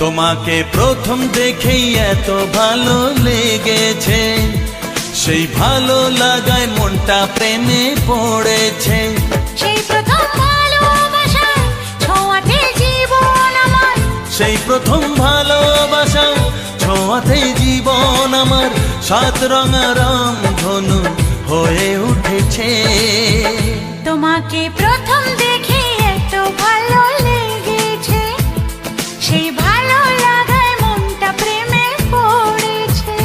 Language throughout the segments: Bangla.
তোমাকে প্রথম দেখেই এত ভালো লেগেছে, সেই ভালো লাগায় মনটা প্রেমে পড়েছে। সেই প্রথম ভালোবাসায় ছোঁয়াতে জীবন আমার, সেই প্রথম ভালোবাসা ছোঁয়াতে জীবন আমার, সাত রঙা রামধনু হয়ে উঠেছে। তোমাকে প্রথম দেখে এত ভালো লেগেছে, সেই ভালো লাগায় মনটা প্রেমে পড়েছে।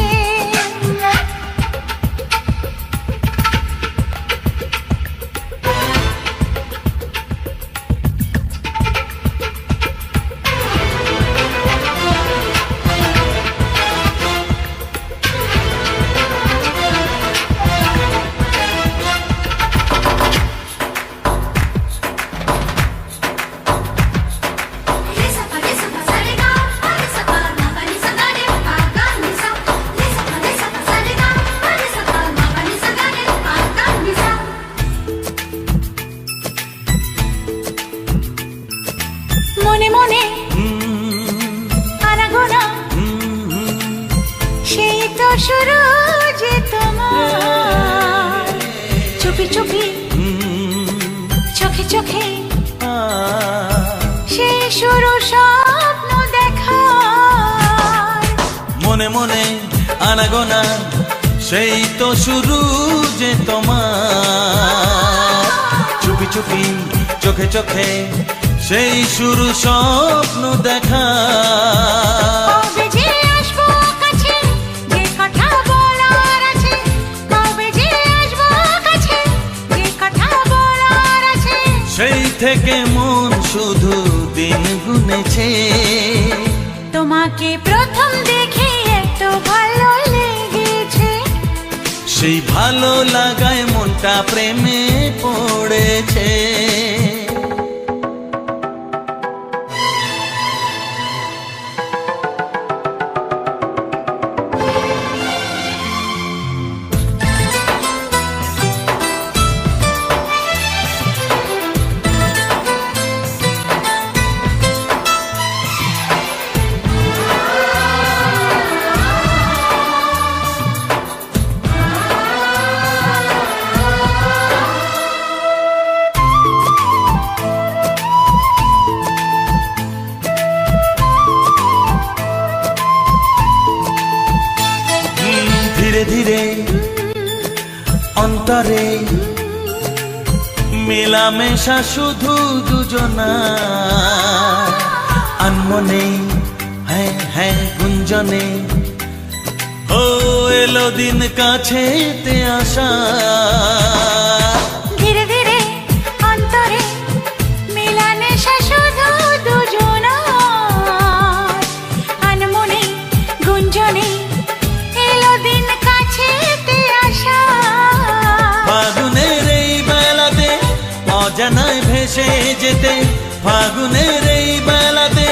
মনে মনে আনাগোনা, সেই তো শুরু যে তোমার, চুপি চুপি চোখে চোখে, সেই শুরু স্বপ্ন দেখার। মনে মনে আনাগোনা, সেই তো শুরু যে তোমার, চুপি চুপি চোখে চোখে, সেই শুরু স্বপ্ন দেখা। কবে যে আসবো কাছে, যে কথা বলার আছে, কবে যে আসবো কাছে, যে কথা বলার আছে, সেই থেকে মন শুধু দিন গুনেছে। তোমাকে প্রথম দেখে এত ভালো লেগেছে, সেই ভালো লাগায় মনটা প্রেমে পড়েছে। ধীরে ধীরে অন্তরে মেলামেশা শুধু দুজনা, আনমনে হ্যাঁ হ্যাঁ গুঞ্জনে, ও এলো দিন কাছেতে আসা। ধীরে ধীরে অন্তরে মেলামেশা শুধু দুজনার, আনমনে গুঞ্জনে, এলো দিন কাছেতে আসা। ফাগুনের এই বেলাতে অজানায় ভেসে যেতে, ফাগুনের এই বেলাতে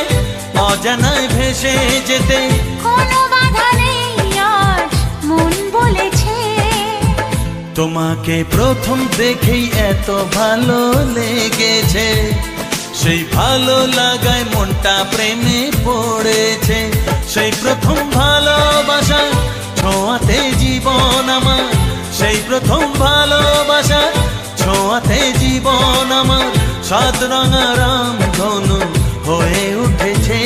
অজানায় ভেসে যেতে, কোনো বাধা নেই আজ মন বলেছে। তোমাকে প্রথম দেখেই এত ভালো লেগেছে, সেই ভালো লাগায় মনটা প্রেমে পড়েছে। সেই প্রথম ভালোবাসা ছোঁয়াতে জীবন আমার, সেই প্রথম ভালোবাসা ছোঁয়াতে জীবন আমার, সাত রঙা রামধনু হয়ে উঠেছে।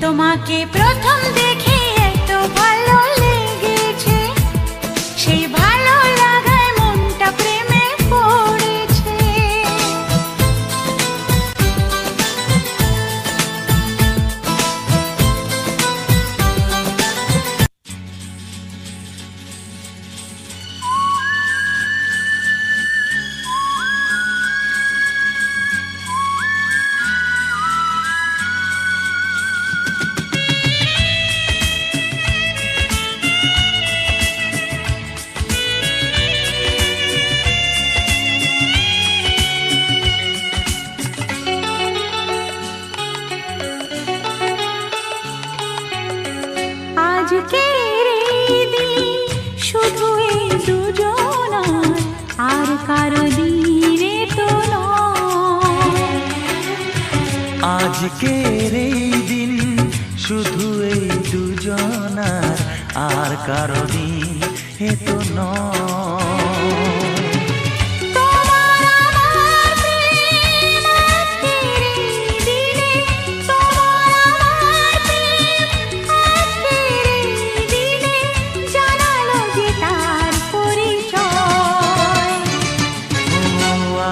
তোমাকে প্রথম দেখে এত ভালো লেগেছে, সেই ভালো লাগায় মনটা প্রেমে পড়েছে। আজকের এই দিন শুধু এই দুজনার, আর কারো দিনে তো নয়। আজকের এই দিন শুধু এই দুজনার, আর কারো দিন এ তো নয়।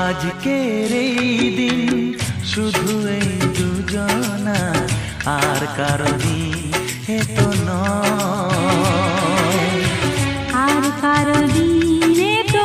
আজকের এই দিন শুধু এই দুজনা, আর কারো দিন এ তো নয়, আর কারো দিন এ তো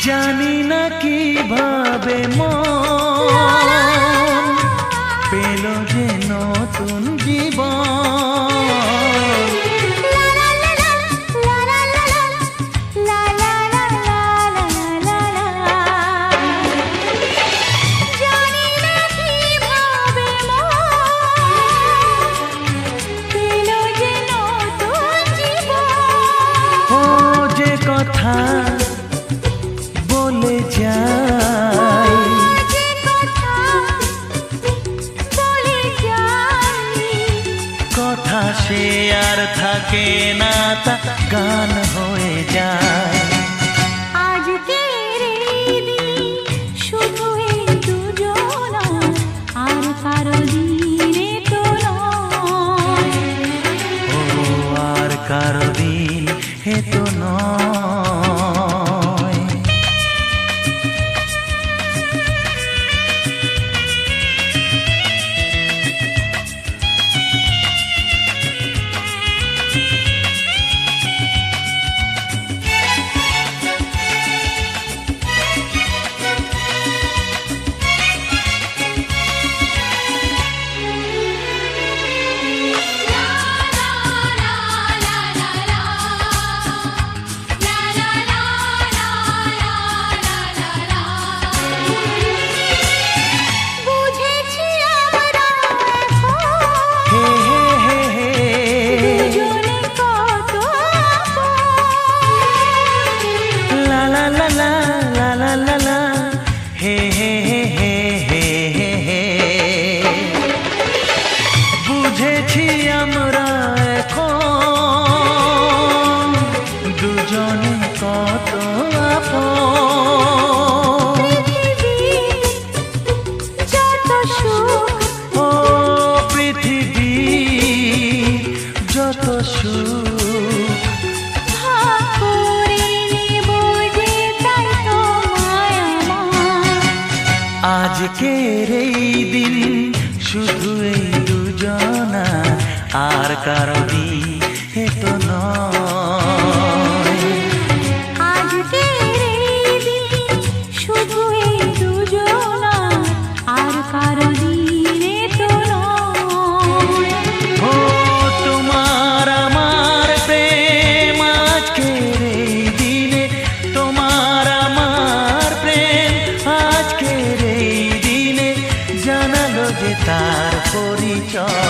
জানি না কিভাবে মন পেল যে নতুন জীবন। ও যে কথা বলে যাই, কথা সে আর থাকে না, তা গান হয়ে যায়। আজকের এই দিন শুধু এই দুজনা, আর কারো দিন এ তো নয়, ও আর কারো দিন এ তো নয়। বুঝেছি আমরা এখন দুজনে কত আপন। যত সুখ ও পৃথিবী যত সুখ ভাগ করে নেব যে, তাই তো মায়া আমার। আজকের এই দিন শুধু এই দুজনা, আর কারো দিন এ তো নয়। আজকের এই দিন শুধু এই দুজনা, আর কারো দিন এ তো নয়। ও তোমার আমার প্রেম আজকের এই দিনে, তোমার আমার প্রেম আজকের এই দিনে জানালো যে তার পরিচয়।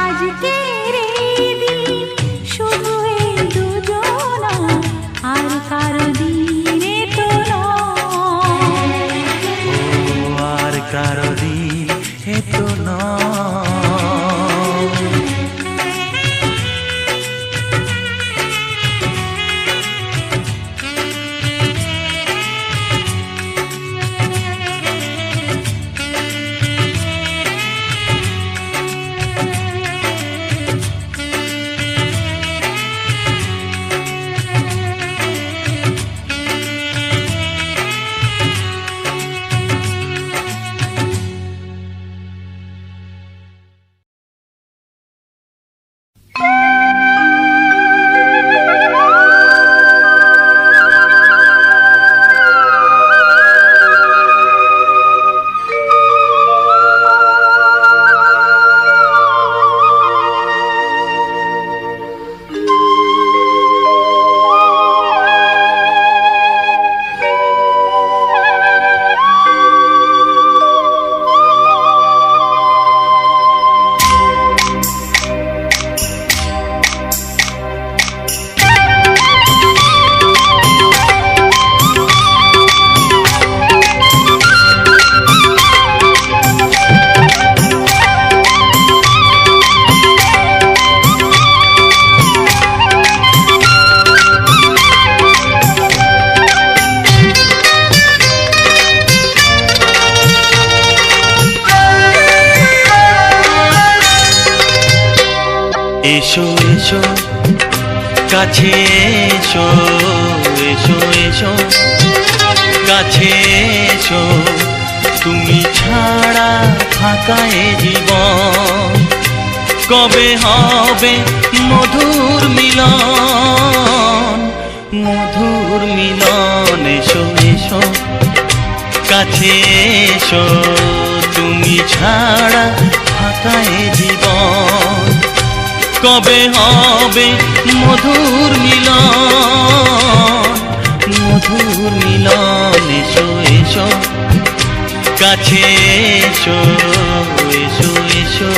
আজকের এই দিন শুধু এই দুজনা, আর কারো দিন এ তো নয়, ও আর কারো দিন এ তো নয়। কাছে এসো এসো এসো কাছে এসো তুমি ছাড়া ফাঁকা এ জীবন কবে হবে মধুর মিলন মধুর মিলন এসো এসো কাছে এসো তুমি ছাড়া ফাঁকা এ জীবন কবে হবে মধুর মিলন মধুর মিলন এসো এসো কাছে এসো এসো এসো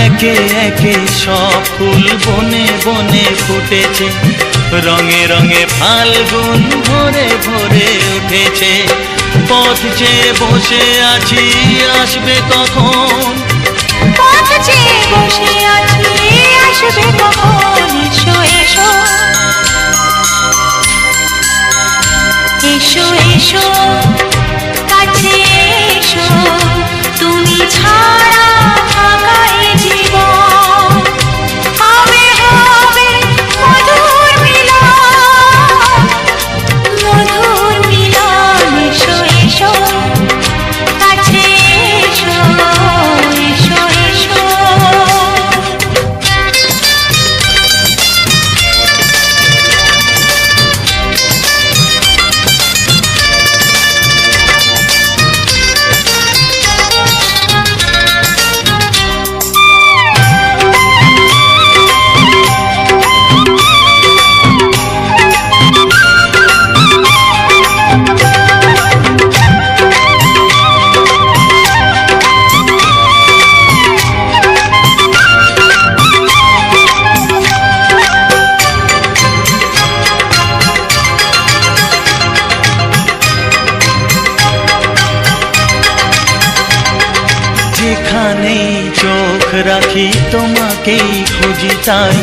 একে একে সব ফুল বনে বনে ফুটেছে রঙে রঙে ফাল্গুন ভরে ভরে উঠেছে পথ চেয়ে বসে আছি আসবে কখন পথ চেয়ে বসে আছি আসবে কখন এসো এসো এসো এসো কাছে এসো তুমি ছাড়া ফাঁকা এ জীবন হবে হবে মধুর মিলন এসো এসো কাছে এসো এসো এসো যেখানেই চোখ রাখি তোমাকেই খুঁজি তাই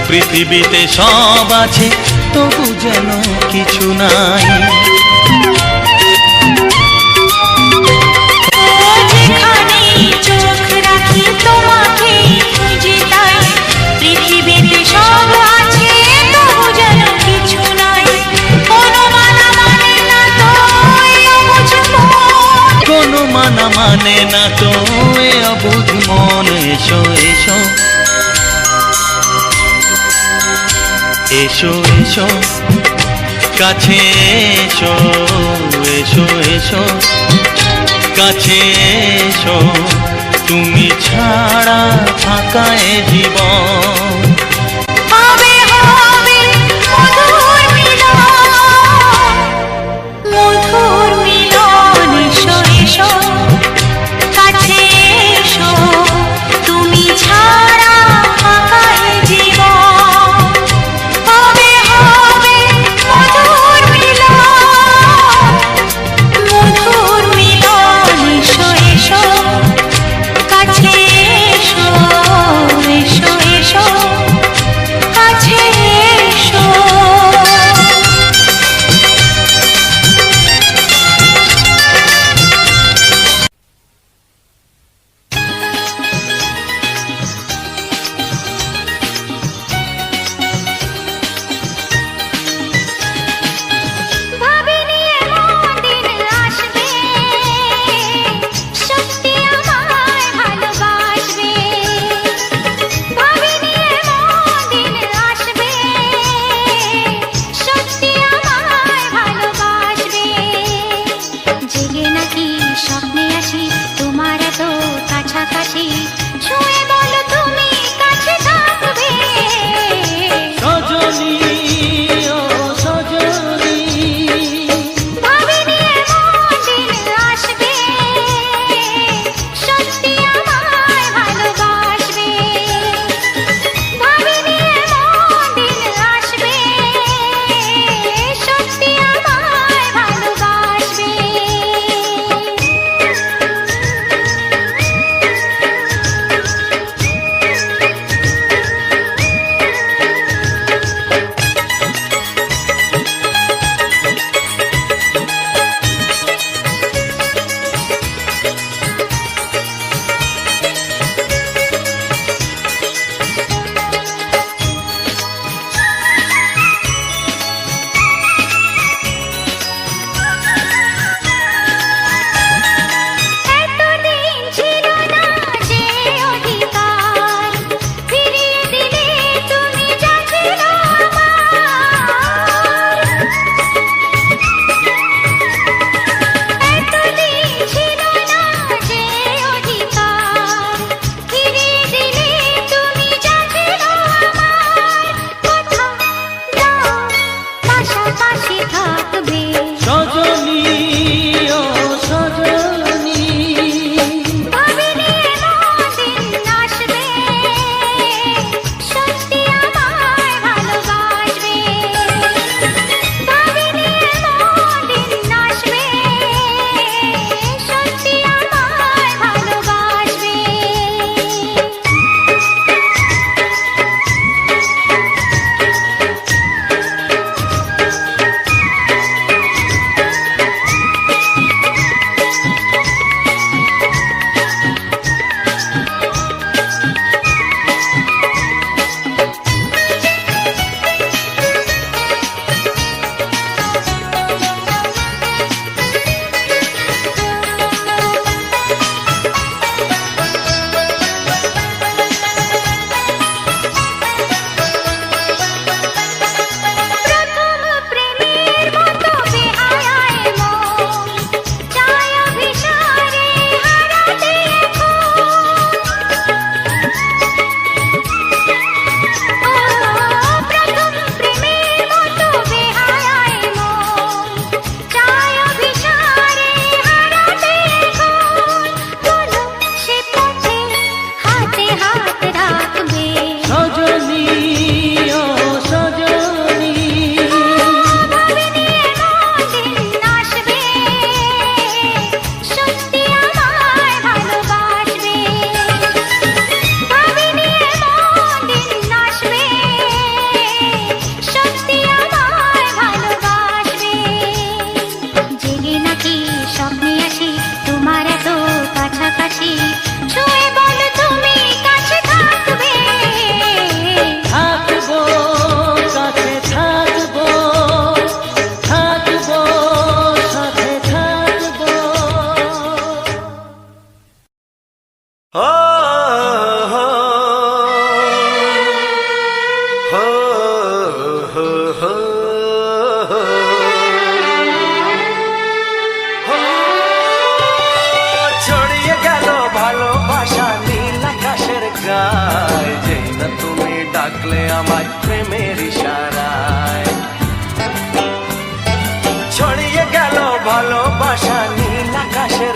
পৃথিবীতে সব আছে তবু যেন কিছু নাই যেখানেই চোখ রাখি তোমাকেই খুঁজি তাই পৃথিবীতে সব আছে তবু যেন কিছু নাই কোনো মানা মানে না তো এ অবুঝ মন কোনো মানা মানে না তো এ অবুঝ মন এসো এসো এসো এসো কাছে এসো এসো এসো কাছে এসো তুমি ছাড়া ফাঁকা এ জীবন হবে হবে মধুর মিলন এসো এসো কাছে এসো তুমি ছাড়া ফাঁকা এ জীবন হবে হবে মধুর মিলন এসো এসো কাছে এসো এসো এসো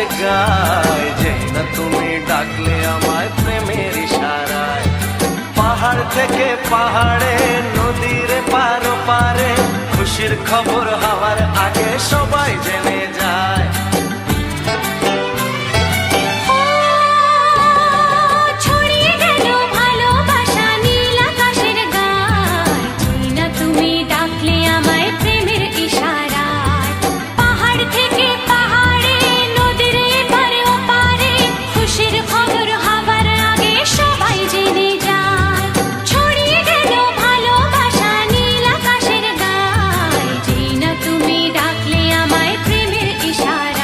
আকাশের গায়, যে না তুমি ডাকলে আমায় প্রেমের ইশারায়। পাহাড় থেকে পাহাড়ে, নদীর পার পারে, খুশির খবর হওয়ার আগে সবাই জেনে যায়। ছড়িয়ে গেল ভালোবাসা নীল আকাশের গায়, যে না তুমি ডাকলে আমায় প্রেমের ইশারায়। পাহাড় থেকে পাহাড়ে, নদীর এপারে ওপারে, খুশির খবর হবার আগে সবাই জেনে যায়। ছড়িয়ে গেল ভালোবাসা নীল আকাশের গায়, যে না তুমি ডাকলে আমায় প্রেমের ইশারায়।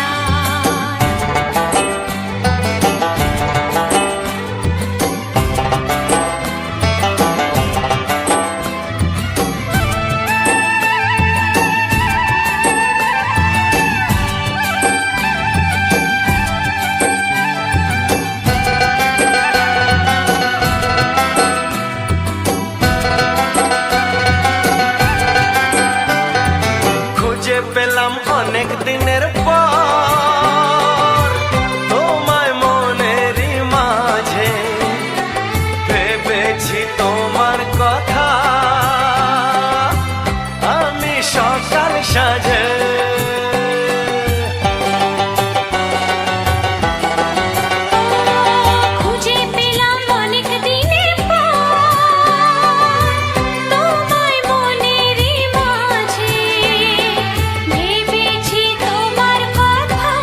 খুঁজে পেলাম অনেক দিনের পর তোমায় মনেরই মাঝে, ভেবেছি তোমার কথা আমি সকাল সাজে। খুঁজে পেলাম অনেক দিনের পর তোমায় মনেরই মাঝে, ভেবেছি তোমার কথা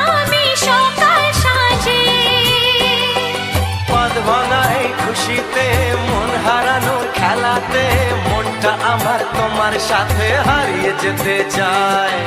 আমি সকাল সাজে। পদ ভাঙা এই খুশিতে, মন হারানোর খেলাতে, মনটা আমার তোমার সাথে হারিয়ে যেতে চায়।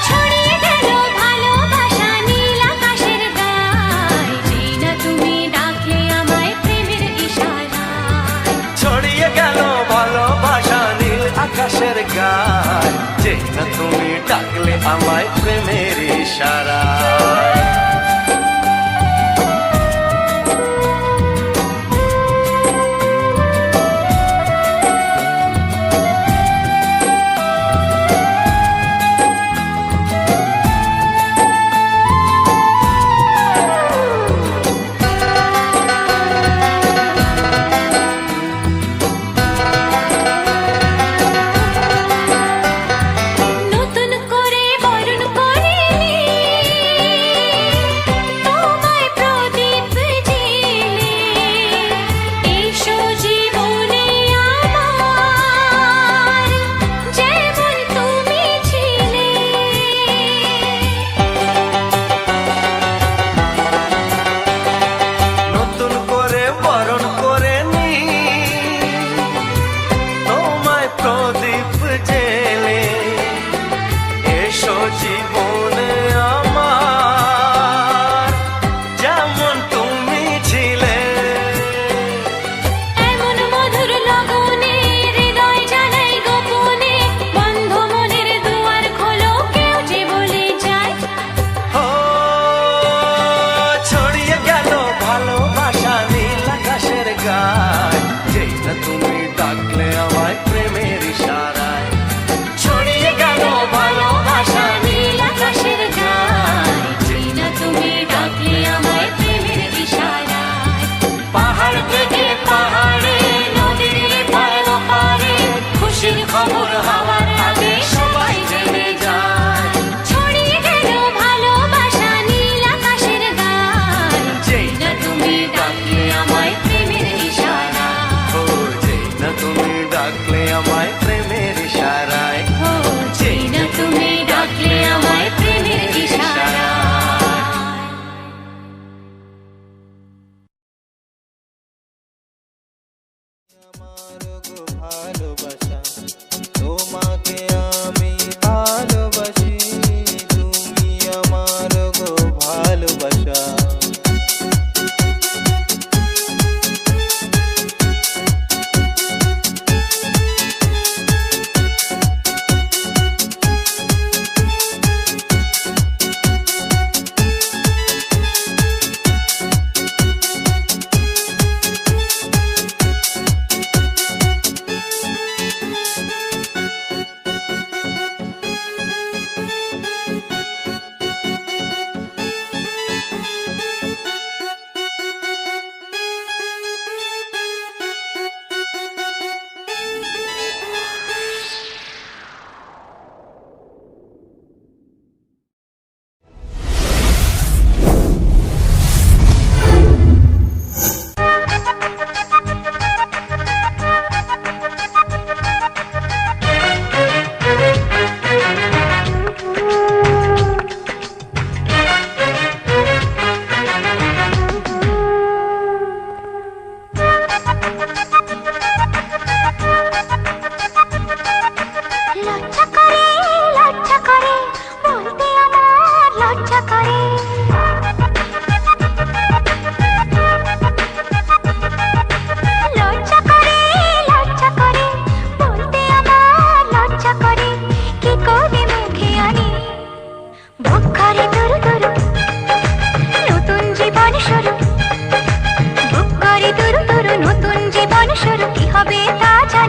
ছড়িয়ে গেল ভালোবাসা নীল আকাশের গায়, যে না তুমি ডাকলে আমায় প্রেমের ইশারায়। ছড়িয়ে গেল ভালোবাসা নীল আকাশের গায়, যে না তুমি ডাকলে আমায় প্রেমের ইশারায়। নতুন করে বরণ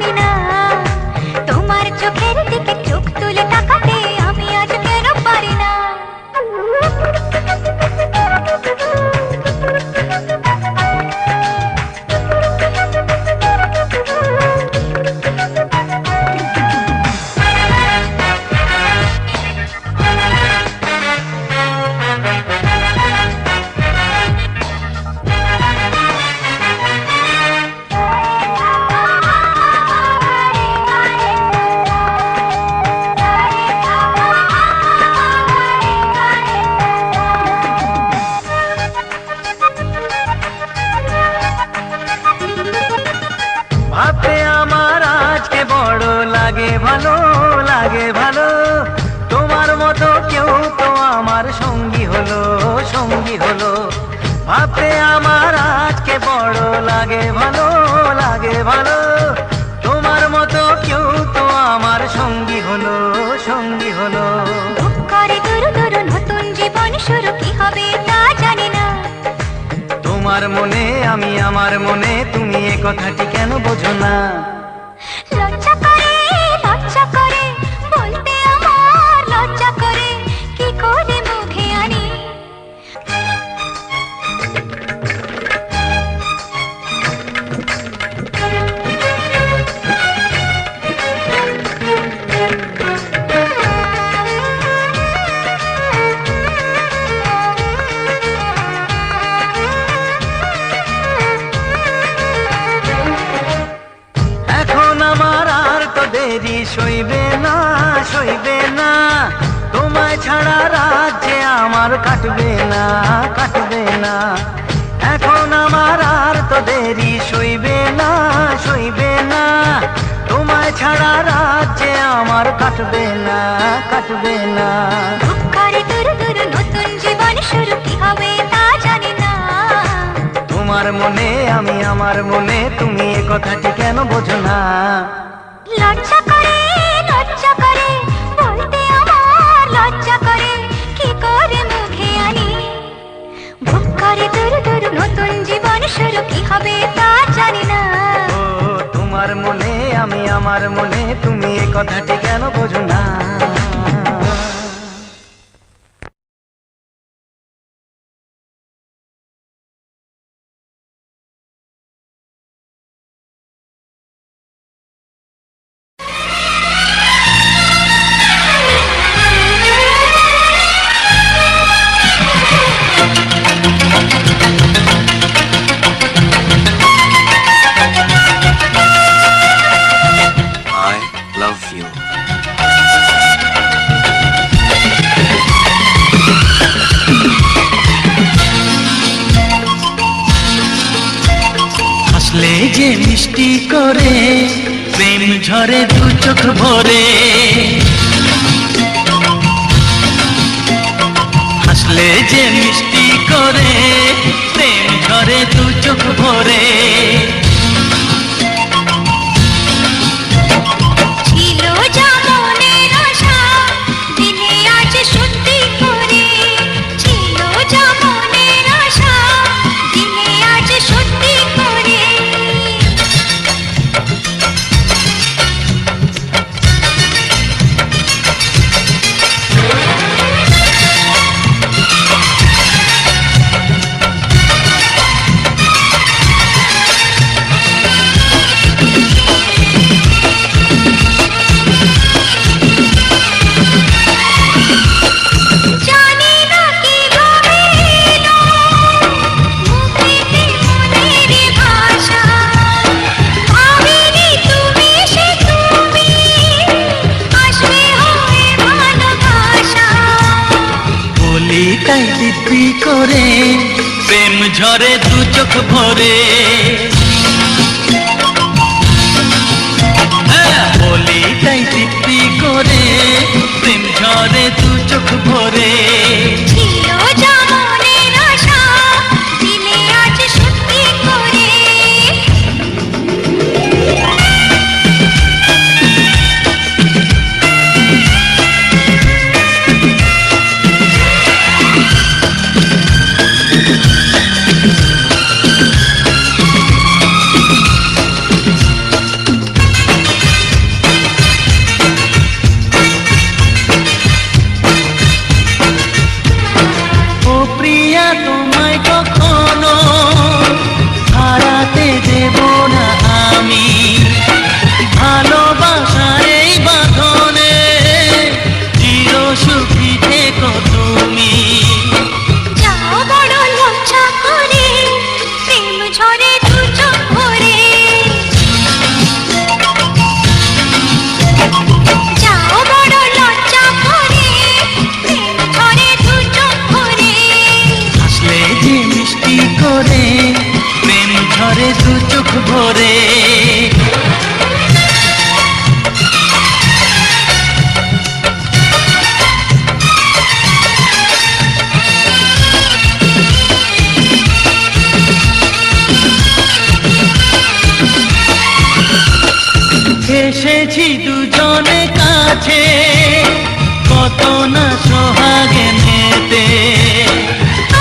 পারি না, তোমার চোখের দিকে চোখ তুলে তাকাতে আমি আজ কেন পারি না। ভাবতে আমার আজকে বড় লাগে ভালো, লাগে ভালো, তোমার মতো কেউ তো আমার সঙ্গী হলো, সঙ্গী হলো। ভাবতে আমার আজকে বড় লাগে ভালো, লাগে ভালো, তোমার মতো কেউ তো আমার সঙ্গী হলো, সঙ্গী হলো। বুক করে দুরু দুরু নতুন জীবন শুরু, কি হবে তা জানি না। তোমার মনে আমি, আমার মনে তুমি, এ কথাটি কেন বোঝো না? লজ্জা করে বলতে আমার লজ্জা করে, কি করে মুখে আনি। এখন আমার আর তো দেরি সইবে না, সইবে না, তোমায় ছাড়া রাত যে আমার কাটবে না, কাটবে না। এখন আমার আর তো দেরি সইবে না, সইবে না, তোমায় ছাড়া রাত যে আমার কাটবে না, কাটবে না। বুক করে দুরু দুরু নতুন জীবন শুরু, কি হবে তা জানি না। তোমার মনে আমি, আমার মনে তুমি, এ কথাটি কেন বোঝো না? লজ্জা করে বলতে আমার লজ্জা করে, কি করে মুখে আনি। বুক করে দুরু দুরু নতুন জীবন শুরু, কি হবে তা জানি না। ও তোমার মনে আমি, আমার মনে তুমি, এ কথাটি কেন বোঝো না? I love you. হাসলে যে মিষ্টি করে প্রেম ঝরে দু চোখ ভরে, হাসলে যে মিষ্টি করে প্রেম ঝরে দু চোখ ভরে। ছিল যা মনের আশা, দিলে আজ সত্যি করে। ছিল যা মনের আশা, দিলে আজ সত্যি করে। জানি না কি ভাবে এলো মুখেতে মনের ভাষা, ভাবিনি তুমি সে তুমি আসবে হয়ে ভালোবাসা। বলি তাই দিব্যি করে প্রেম ঝরে দু চোখ ভরে। হ্যাঁ, বলি তাই দিব্যি করে প্রেম ঝরে দু চোখ ভরে। ছিল যা মনের আশা, দিলে আজ সত্যি করে। আছে কত না সোহাগে নেতে।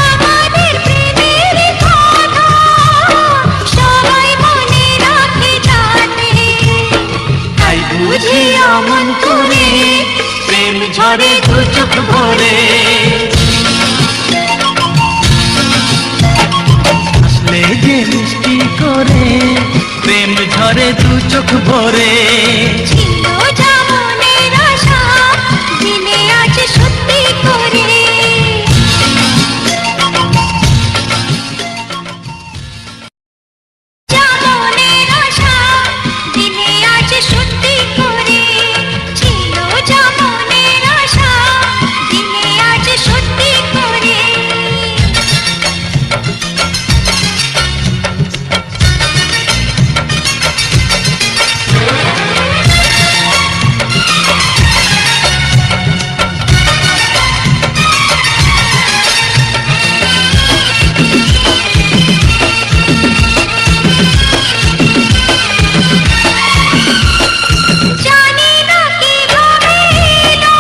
আমাদের প্রেমের কথা সবাই মনে রাখে যাতে, তাই বুঝি অমন করে প্রেম ঝরে দু চোখ ভরে। আসলে যে মিষ্টি করে প্রেম ঝরে দু চোখ ভরে। ছিল যা মনের আশা দিনে আজ সত্যি করে। যা মনের আশা দিনে আজ সত্যি করে। ছিল যা মনের আশা দিনে আজ সত্যি করে। জানি না কিভাবে এলো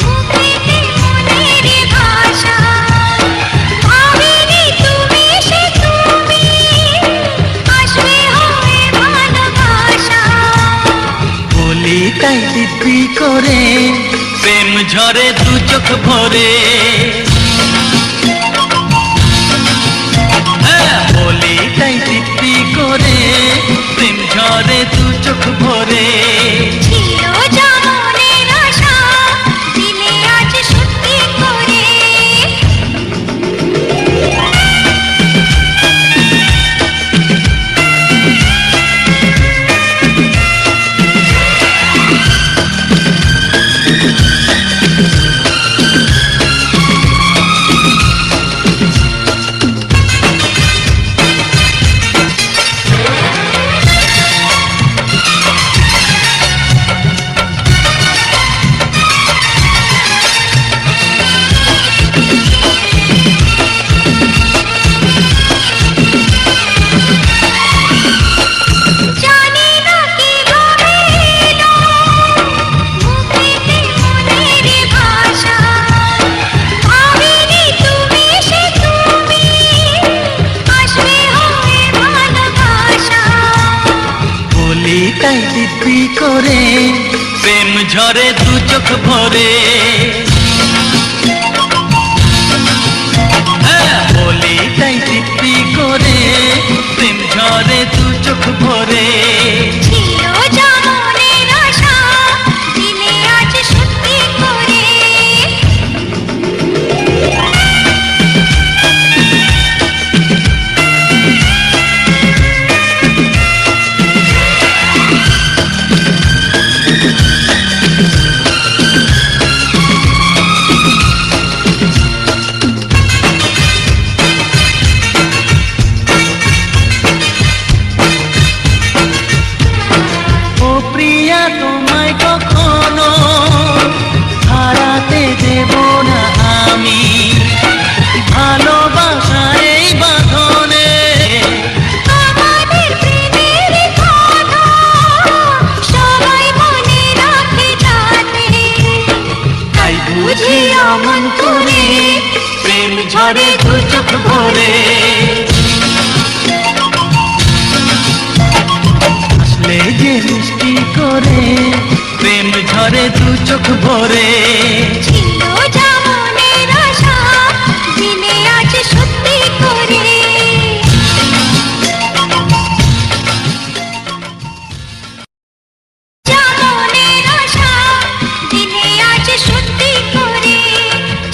মুখেতে মনের ভাষা, ভাবিনি তুমি সে তুমি আসবে হয়ে ভালোবাসা। বলি তাই দিব্যি করে প্রেম ঝরে দু চোখ ভরে। হ্যাঁ, বলি তাই দিব্যি করে প্রেম ঝরে দু চোখ ভরে। ছিল যা মনের আশা দিলে আজ সত্যি করে। জানি না কিভাবে এলো মুখেতে মনের ভাষা, ভাবিনি তুমি সে তুমি আসবে হয়ে ভালোবাসা। বলি তাই দিব্যি করে প্রেম ঝরে দু চোখ ভরে। হ্যাঁ, বলি তাই দিব্যি করে প্রেম ঝরে দু চোখ ভরে। ছিল যা মনের আশা দিলে আজ সত্যি করে। ও প্রিয়া তোমায় কখনো হারাতে দেব না আমি, ভালোবাসার এই বাঁধনে। আমাদের প্রেমের কথা সবাই মনে রাখে যাতে, তাই বুঝি অমন করে প্রেম ঝরে দু চোখ ভরে। আসলে যে মিষ্টি করে প্রেম ঝরে দু চোখ ভরে। ছিল যা মনের আশা দিনে আজ সত্যি করে। যা মনের আশা দিনে আজ সত্যি করে।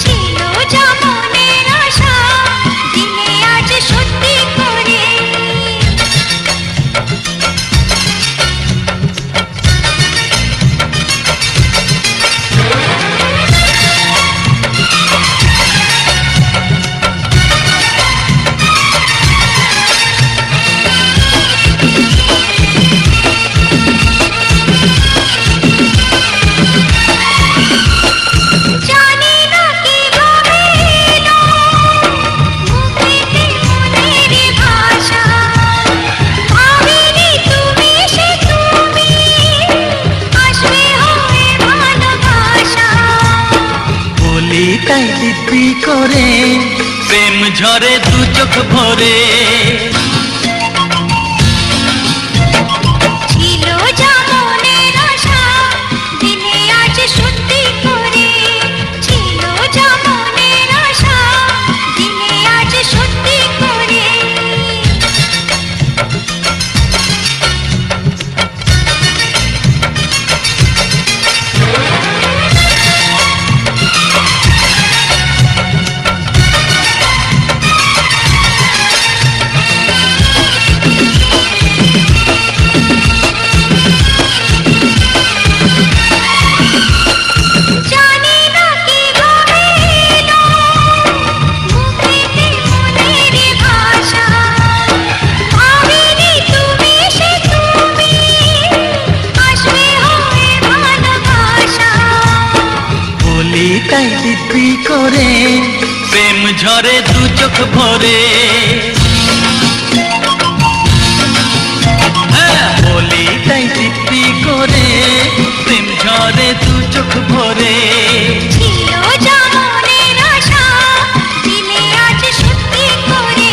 ছিল যা মনের আশা দিনে আজ সত্যি করে। তাই দিব্যি করে প্রেম ঝরে দু চোখ ভরে। ছিল যা মনের আশা দিনে আজ সত্যি করে, ছিল যা মনের আশা দিনে আজ সত্যি করে। জানি না কি ভাবে এলো মুখেতে মনের ভাষা, ভাবিনি তুমি সে তুমি আসবে হয়ে ভালোবাসা। বলি তাই দিব্যি করে প্রেম ঝরে দু চোখ ভরে। হ্যাঁ, বলি তাই দিব্যি করে প্রেম ঝরে দু চোখ ভরে। ছিল যা মনের আশা দিলে আজ সত্যি করে।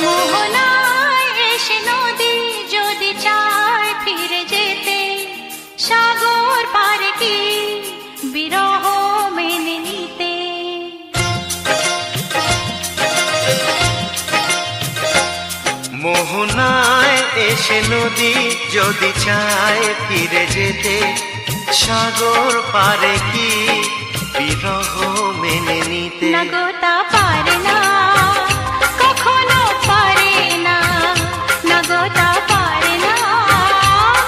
মোহনায় এসে নদী যদি চায় ফিরে যেতে, সাগর পারে কি বিরহ মেনে নিতে। মোহনায় এসে নদী যদি চায় ফিরে যেতে, সাগর পারে কি বিরহ মেনে নিতে। না গো তা পারে না, কখনো পারে না। না গো তা পারে না,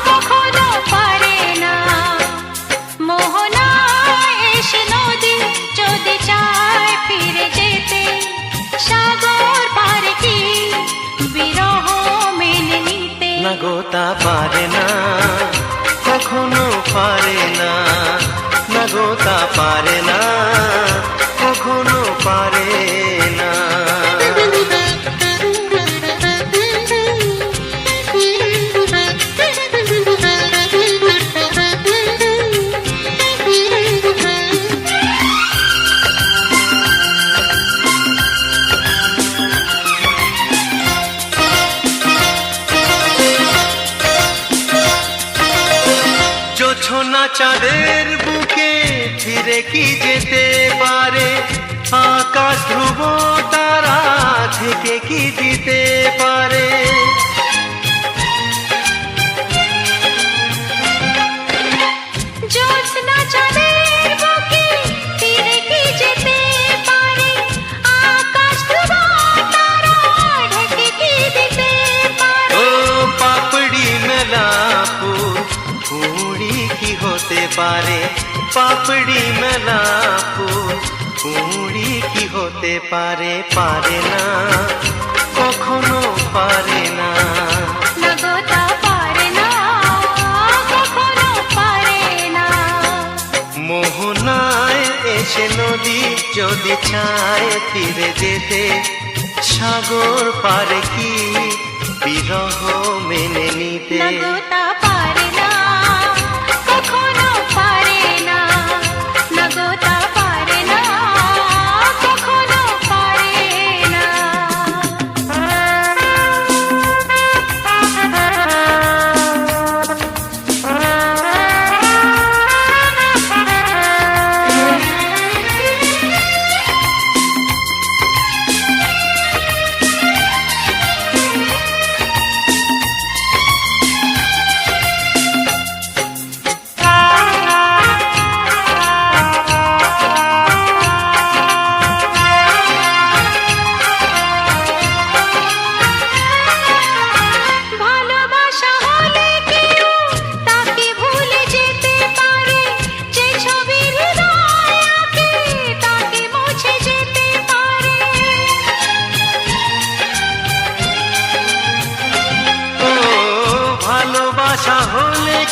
কখনো পারে না। মোহনায় এসে নদী যদি চায় ফিরে যেতে, সাগর পারে কি বিরহ মেনে নিতে। না গো তা পারে না, কখনো পারে না। না গো তা পারে না, কখনো পারে না। জোছনা চাঁদের বুকে ফিরে কি যেতে পারে, আকাশ ধ্রুব তারা থেকে কি দিতে পারে। জ্যোৎস্না চাঁদের বুকে ফিরে কি যেতে পারে, আকাশ ধ্রুব তারা ঢেকে কি দিতে পারে। ও পাপড়ি মেলা ফুল কুড়ি কি হতে পারে, পাপড়ি মেলা ফুল কুড়ি কি হতে পারে। পারে না, কখনো পারে না। না গো তা পারে না, কখনো পারে না। মোহনায় এসে নদী যদি চায় ফিরে যেতে, সাগর পারে কি বিরহ মেনে নিতে। না গো তা পারে না, কখনো পারে না। না গো তা পারে না, কখনো পারে না।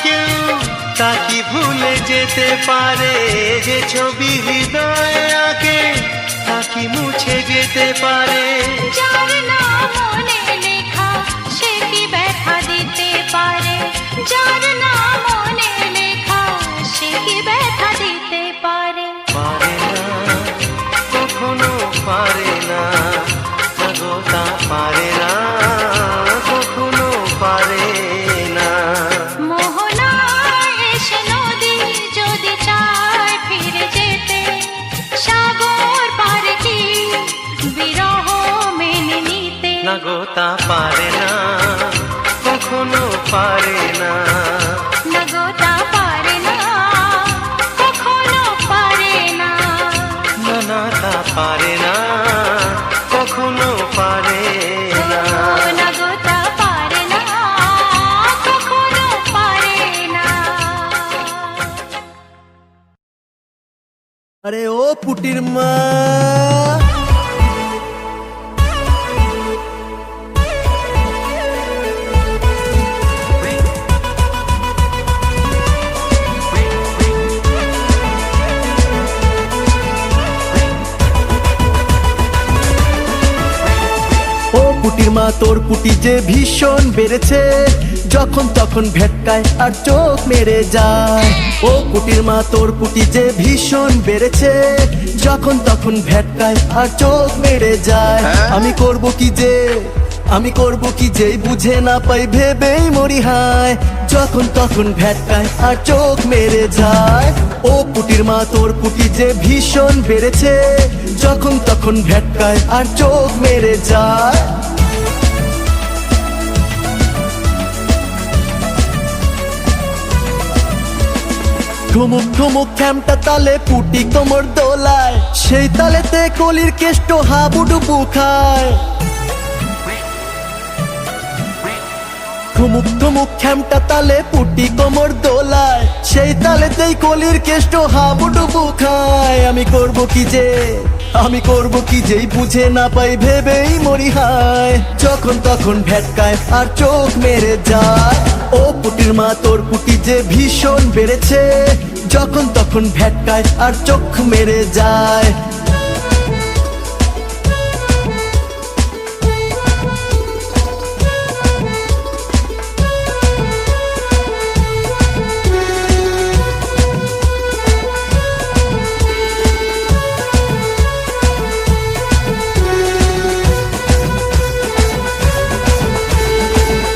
কেউ তা কি ভুলে যেতে পারে, যে ছবি হৃদয়ে আঁকে তা কি মুছে যেতে পারে। যার নাম মনে লেখা সে কি ব্যথা দিতে পারে, যার নাম মনে লেখা সে কি ব্যথা দিতে পারে। পারে না কখনো পারে না, গো তা পারে না কখনো পারে না। মোহনায় এসে নদী যদি চায় ফিরে যেতে, সাগর পারে কি বিরহ মেনে নিতে। না গো তা পারে না কখনো পারে না। না গো তা পারে না কখনো পারে না। না না তা পারে না কখনো পারে না। না গো তা পারে না কখনো পারে না। আরে ও পুটির মা, ও পুটির মা তোর পুটি যে ভীষণ বেড়েছে, যখন তখন ভেটকায় আর চোখ মেরে যায়। ও পুটির মা তোর পুটি যে ভীষণ বেড়েছে, যখন তখন ভেটকায় আর চোখ মেরে যায়। আমি করব কি যে, আমি করব কি যে বুঝে না পাই ভেবেই মরি হায়, যখন তখন ভেটকায় আর চোখ মেরে যায়। ও পুটির মা তোর পুটি যে ভীষণ বেড়েছে, যখন তখন ভেটকায় আর চোখ মেরে যায়। ঠুমুক ঠুমুক খ্যামটা তালে পুটি কোমর দোলায়, সেই তালেতে কলির কেষ্ট হাবুডুবু খায়। ঠুমুক ঠুমুক খ্যামটা তালে পুটি কোমর দোলায়, সেই তালেতেই কলির কেষ্ট হাবুডুবু খায়। আমি করব কি যে, আমি করব কি যেই বুঝে না পাই ভেবেই মরি হায়, যখন তখন ভেটকায় আর চোখ মেরে যায়। ও পুটির মা তোর পুটি যে ভীষণ বেড়েছে, যখন তখন ভেটকায় আর চোখ মেরে যায়।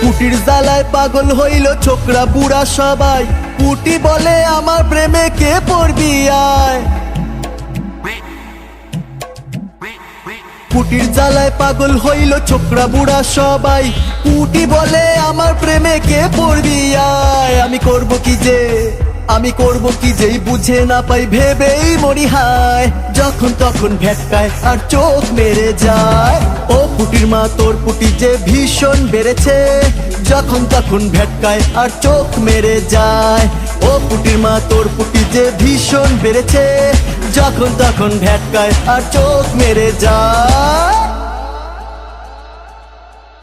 পুটির জ্বালায় পাগল হইল ছোকরা বুড়া সবাই, পুটি বলে আমার প্রেমে কে পড়বি আয়। পুটির জ্বালায় পাগল হইল ছোকরা বুড়া সবাই, পুটি বলে আমার প্রেমে কে পড়বি আয়। আমি করব কি যে, আমি করব কি যেই বুঝে না পাই ভেবেই মরি হায়, যখন তখন ভেটকায় আর চোখ মেরে যায়। ও পুটির মা তোর পুটি যে ভীষণ বেড়েছে, যখন তখন ভেটকায় আর চোখ মেরে যায়। ও পুটির মা তোর পুটি যে ভীষণ বেড়েছে, যখন তখন ভেটকায় আর চোখ মেরে যায়।